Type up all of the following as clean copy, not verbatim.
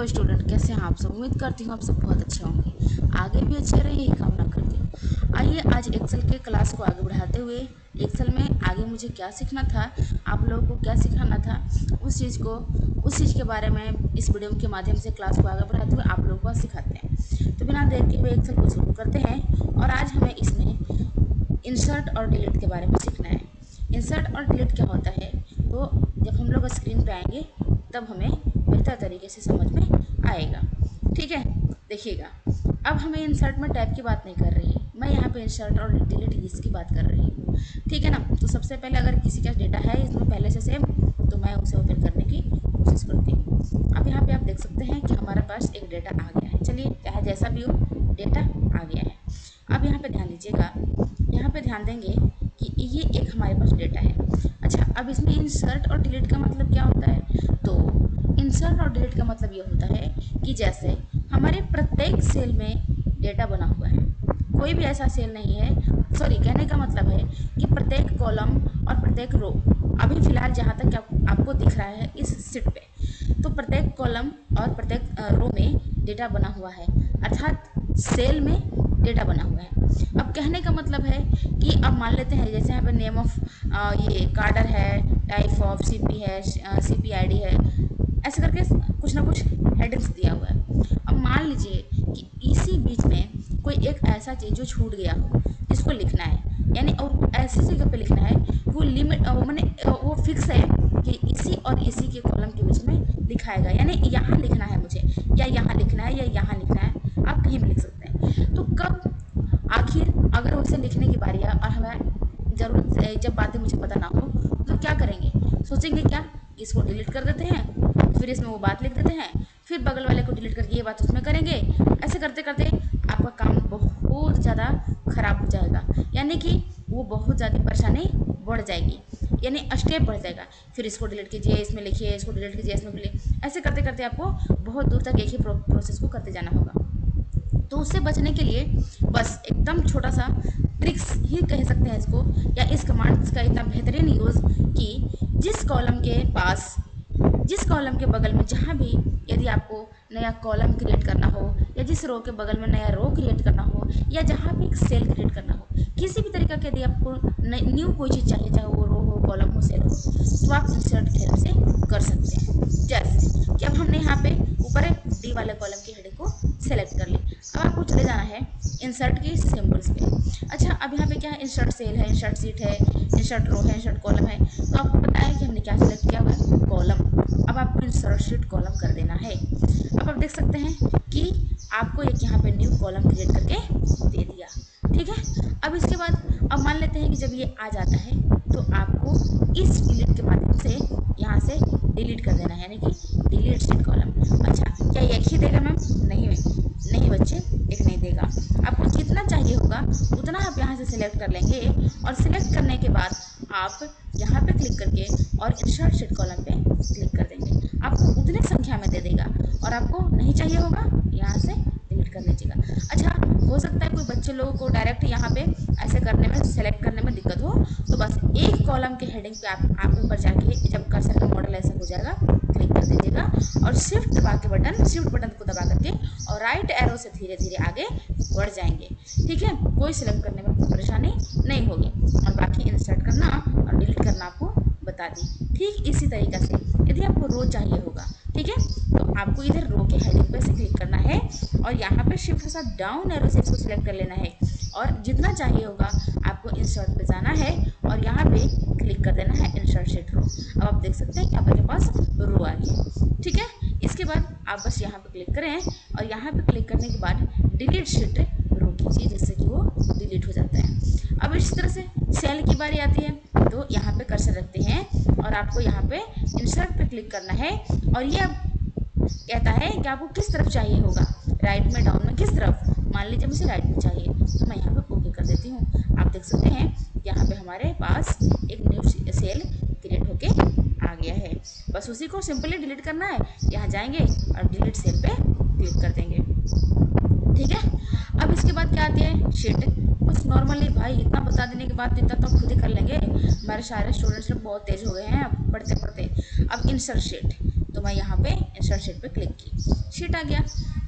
Hello student, कैसे हैं आप सब। उम्मीद करती हूँ आप सब बहुत अच्छे होंगे, आगे भी अच्छे रहे यही कामना करती हूँ। आइए आज एक्सेल के क्लास को आगे बढ़ाते हुए एक्सेल में आगे मुझे क्या सीखना था, आप लोगों को क्या सिखाना था, उस चीज़ के बारे में इस वीडियो के माध्यम से क्लास को आगे बढ़ाते हुए आप लोगों को सिखाते हैं। तो बिना देर के हुए एक्सेल को शुरू करते हैं और आज हमें इसमें इंसर्ट और डिलीट के बारे में सीखना है। इंसर्ट और डिलीट क्या होता है, तो जब हम लोग स्क्रीन पे आएंगे तब हमें बेहतर तरीके से समझ में आएगा। ठीक है, देखिएगा। अब हमें इंसर्ट में टैब की बात नहीं कर रही, मैं यहाँ पे इंसर्ट और डिलीट इसकी बात कर रही हूँ। ठीक है ना। तो सबसे पहले अगर किसी का डेटा है इसमें पहले से सेम, तो मैं उसे ओपन करने की कोशिश करती हूँ। अब यहाँ पे आप देख सकते हैं कि हमारे पास एक डेटा आ गया है। चलिए, चाहे जैसा भी हो, डेटा आ गया है। अब यहाँ पे ध्यान दीजिएगा, यहाँ पे ध्यान देंगे कि ये एक हमारे पास डेटा है। अच्छा, अब इसमें इंसर्ट और डिलीट का मतलब क्या होता है, तो इंसर्ट और डिलीट का मतलब ये होता है कि जैसे हमारे प्रत्येक सेल में डेटा बना हुआ है, कोई भी ऐसा सेल नहीं है, सॉरी कहने का मतलब है कि प्रत्येक कॉलम और प्रत्येक रो, अभी फिलहाल जहाँ तक आपको दिख रहा है इस शीट पे, तो प्रत्येक कॉलम और प्रत्येक रो में डेटा बना हुआ है, अर्थात सेल में डेटा बना हुआ है। अब कहने का मतलब है कि अब मान लेते हैं जैसे यहाँ पे नेम ऑफ ये कार्डर है, टाइप ऑफ सीपी है, CPID है, ऐसे करके कुछ ना कुछ हेडिंग्स दिया हुआ है। अब मान लीजिए कि इसी बीच में कोई एक ऐसा चीज़ जो छूट गया हो जिसको लिखना है, यानी और ऐसी जगह पे लिखना है वो लिमिट वो फिक्स है कि इसी और इसी के कॉलम के बीच में लिखाएगा, यानी यहाँ लिखना है मुझे, या यहाँ लिखना है, या यहाँ लिखना है, आप कहीं भी लिख सकते हैं। तो कब आखिर अगर उसे लिखने की बारी है और हमें ज़रूरत जब बातें मुझे पता ना हो तो क्या करेंगे, सोचेंगे क्या, इसको डिलीट कर देते हैं, फिर इसमें वो बात लिख देते हैं, फिर बगल वाले को डिलीट करके ये बात उसमें करेंगे। ऐसे करते करते आपका काम बहुत ज़्यादा खराब हो जाएगा, यानी कि वो बहुत ज़्यादा परेशानी बढ़ जाएगी, यानी स्टेप बढ़ जाएगा। फिर इसको डिलीट कीजिए, इसमें लिखिए, इसको डिलीट कीजिए, इसमें लिखिए, ऐसे करते करते आपको बहुत दूर तक एक ही प्रोसेस को करते जाना होगा। तो उससे बचने के लिए बस एकदम छोटा सा ट्रिक्स ही कह सकते हैं इसको, या इस कमांड का इतना बेहतरीन यूज़ कि जिस कॉलम के बगल में जहाँ भी यदि आपको नया कॉलम क्रिएट करना हो, या जिस रो के बगल में नया रो क्रिएट करना हो, या जहाँ भी एक सेल क्रिएट करना हो, किसी भी तरीका के यदि आपको न्यू कोई चीज़ चाहिए, चाहे वो रो हो, कॉलम हो, सेल हो, तो आप इंसर्ट की हेल्प से कर सकते हैं। जैसे कि अब हमने यहाँ पे ऊपर डी वाले कॉलम की हेडिंग को सेलेक्ट कर ली। अब आपको चले जाना है इंसर्ट की सिंबल्स पे। अच्छा, अब यहाँ पे क्या है, इंसर्ट सेल है, इंसर्ट सीट है, इंसर्ट रो है, इंसर्ट कॉलम है। तो आपको पता है कि हमने क्या सेलेक्ट किया हुआ है, कॉलम। अब आपको इंसर्ट शीट कॉलम कर देना है। अब आप देख सकते हैं कि आपको एक यहाँ पे न्यू कॉलम क्रिएट करके दे दिया। ठीक है। अब इसके बाद अब मान लेते हैं कि जब ये आ जाता है तो आपको इस डिलीट के माध्यम से यहाँ से डिलीट कर देना है, यानी कि डिलीट शीट कॉलम। अच्छा, क्या एक ही देगा मैम? नहीं बच्चे, एक नहीं देगा। आपको जितना चाहिए होगा उतना आप यहाँ से सिलेक्ट कर लेंगे, और सिलेक्ट करने के बाद आप यहाँ पे क्लिक करके और इंसर्ट शीट कॉलम पे क्लिक कर देंगे, आपको उतने संख्या में दे देगा, और आपको नहीं चाहिए होगा यहाँ से डिलीट कर लीजिएगा। अच्छा, हो सकता है कोई बच्चे लोगों को डायरेक्ट यहाँ पे ऐसे करने में, सेलेक्ट करने में दिक्कत हो, तो बस एक कॉलम के हेडिंग पे आप ऊपर जाके जब कर्सर का मॉडल ऐसा हो जाएगा क्लिक कर दीजिएगा, और शिफ्ट बटन को दबा करके और राइट एरो से धीरे धीरे आगे बढ़ जाएंगे। ठीक है, कोई सिलेक्ट करने में कोई परेशानी नहीं होगी, और बाकी इंसर्ट करना और डिलीट करना आपको बता दी। ठीक इसी तरीक़ा से यदि आपको रो चाहिए होगा, ठीक है, तो आपको इधर रो के हेडिंग पे से क्लिक करना है, और यहाँ पे शिफ्ट के साथ डाउन एरो से इसको सिलेक्ट कर लेना है, और जितना चाहिए होगा आपको इंसर्ट पे जाना है और यहाँ पे क्लिक कर देना है इंसर्ट शीट रो। अब आप देख सकते हैं कि आपके पास रो आ गई। ठीक है, इसके बाद आप बस यहाँ पे क्लिक करें, और यहाँ पे क्लिक करने के बाद डिलीट शीट रो कीजिए, जिससे कि वो डिलीट हो जाता है। अब इस तरह से सेल की बारी आती है, तो यहाँ पे कर्सर रखते हैं और आपको यहाँ पे इंसर्ट पे क्लिक करना है, और ये अब कहता है कि आपको किस तरफ चाहिए होगा, राइट में, डाउन में, किस तरफ। मान लीजिए मुझे राइट में चाहिए, तो मैं यहाँ पे ओके कर देती हूँ। आप देख सकते हैं यहाँ पे हमारे पास एक न्यू सेल क्रिएट होके आ गया है। बस उसी को सिंपली डिलीट करना है, यहाँ जाएंगे और डिलीट सेल पे क्लिक कर देंगे। ठीक है। अब इसके बाद क्या आती है, शीट। बस नॉर्मली भाई इतना बता देने के बाद इतना तो खुद ही कर लेंगे, हमारे सारे स्टूडेंट्स लोग बहुत तेज हो गए हैं अब पढ़ते पढ़ते। अब इंसर्ट शीट, तो मैं यहाँ पे इंसर्ट शीट पे क्लिक की, शीट आ गया।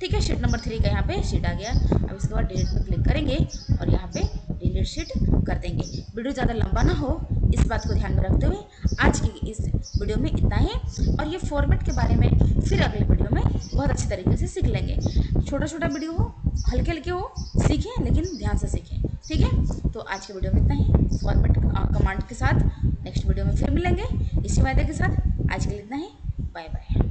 ठीक है, शीट नंबर 3 का यहाँ पे शीट आ गया। अब इसके बाद डिलीट पे क्लिक करेंगे और यहाँ पे डिलीट शीट कर देंगे। वीडियो ज़्यादा लंबा ना हो, इस बात को ध्यान में रखते हुए आज की इस वीडियो में इतना ही, और ये फॉर्मेट के बारे में फिर अगले वीडियो में बहुत अच्छी तरीके से सीख लेंगे। छोटा छोटा वीडियो हो, हल्के हल्के हो, सीखें लेकिन ध्यान से सीखें। ठीक है, तो आज के वीडियो में इतना ही। फॉर्मेट कमांड के साथ नेक्स्ट वीडियो में फिर मिलेंगे इसी वायदे के साथ। आज के लिए इतना ही, बाय बाय।